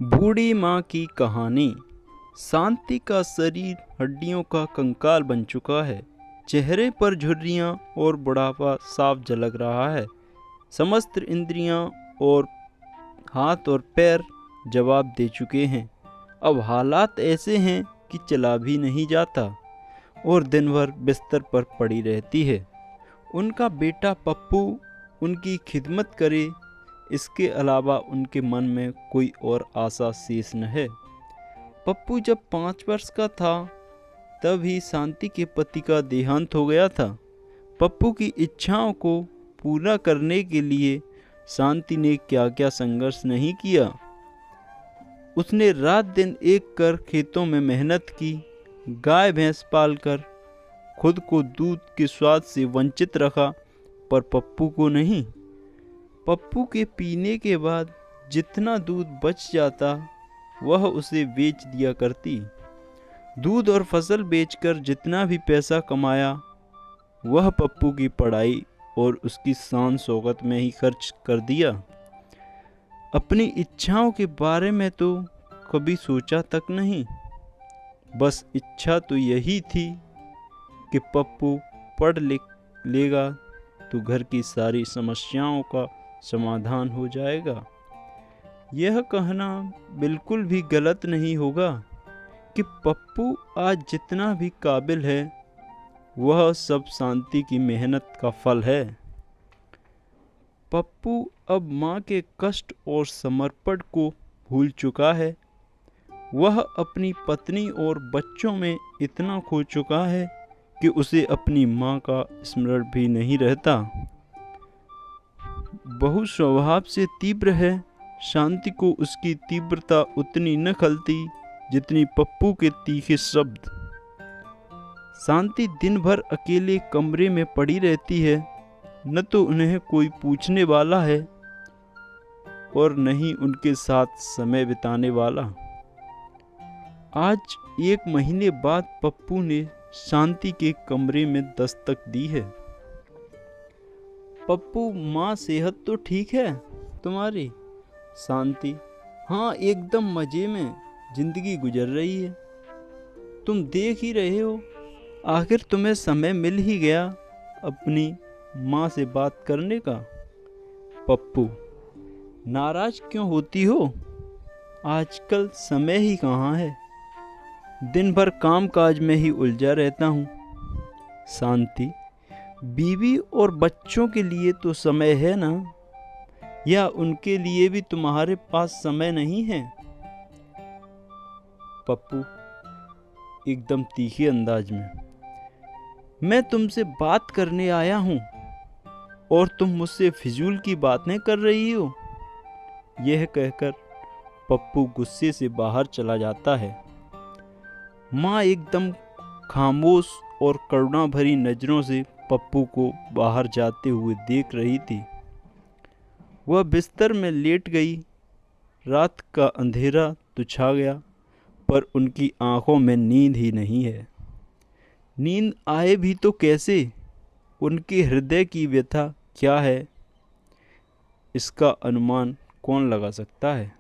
बूढ़ी माँ की कहानी। शांति का शरीर हड्डियों का कंकाल बन चुका है। चेहरे पर झुर्रियाँ और बुढ़ापा साफ झलक रहा है। समस्त इंद्रियाँ और हाथ और पैर जवाब दे चुके हैं। अब हालात ऐसे हैं कि चला भी नहीं जाता और दिन भर बिस्तर पर पड़ी रहती है। उनका बेटा पप्पू उनकी खिदमत करे, इसके अलावा उनके मन में कोई और आशा शेष न है। पप्पू जब 5 वर्ष का था तब ही शांति के पति का देहांत हो गया था। पप्पू की इच्छाओं को पूरा करने के लिए शांति ने क्या क्या संघर्ष नहीं किया। उसने रात दिन एक कर खेतों में मेहनत की, गाय भैंस पालकर खुद को दूध के स्वाद से वंचित रखा, पर पप्पू को नहीं। पप्पू के पीने के बाद जितना दूध बच जाता वह उसे बेच दिया करती। दूध और फसल बेचकर जितना भी पैसा कमाया वह पप्पू की पढ़ाई और उसकी शान शौकत में ही खर्च कर दिया। अपनी इच्छाओं के बारे में तो कभी सोचा तक नहीं। बस इच्छा तो यही थी कि पप्पू पढ़ लिख लेगा तो घर की सारी समस्याओं का समाधान हो जाएगा। यह कहना बिल्कुल भी गलत नहीं होगा कि पप्पू आज जितना भी काबिल है वह सब शांति की मेहनत का फल है। पप्पू अब माँ के कष्ट और समर्पण को भूल चुका है। वह अपनी पत्नी और बच्चों में इतना खो चुका है कि उसे अपनी माँ का स्मरण भी नहीं रहता। बहु स्वभाव से तीव्र है। शांति को उसकी तीव्रता उतनी न खलती जितनी पप्पू के तीखे शब्द। शांति दिन भर अकेले कमरे में पड़ी रहती है। न तो उन्हें कोई पूछने वाला है और न ही उनके साथ समय बिताने वाला। आज 1 महीने बाद पप्पू ने शांति के कमरे में दस्तक दी है। पप्पू, माँ सेहत तो ठीक है तुम्हारी? शांति: हाँ, एकदम मज़े में जिंदगी गुजर रही है। तुम देख ही रहे हो, आखिर तुम्हें समय मिल ही गया अपनी माँ से बात करने का। पप्पू: नाराज क्यों होती हो? आजकल समय ही कहाँ है, दिन भर काम काज में ही उलझा रहता हूँ। शांति: बीवी और बच्चों के लिए तो समय है ना, या उनके लिए भी तुम्हारे पास समय नहीं है? पप्पू एकदम तीखे अंदाज में: मैं तुमसे बात करने आया हूँ और तुम मुझसे फिजूल की बातें कर रही हो। यह कहकर पप्पू गुस्से से बाहर चला जाता है। माँ एकदम खामोश और करुणा भरी नज़रों से पप्पू को बाहर जाते हुए देख रही थी। वह बिस्तर में लेट गई। रात का अंधेरा तो छा गया, पर उनकी आंखों में नींद ही नहीं है। नींद आए भी तो कैसे? उनके हृदय की व्यथा क्या है, इसका अनुमान कौन लगा सकता है?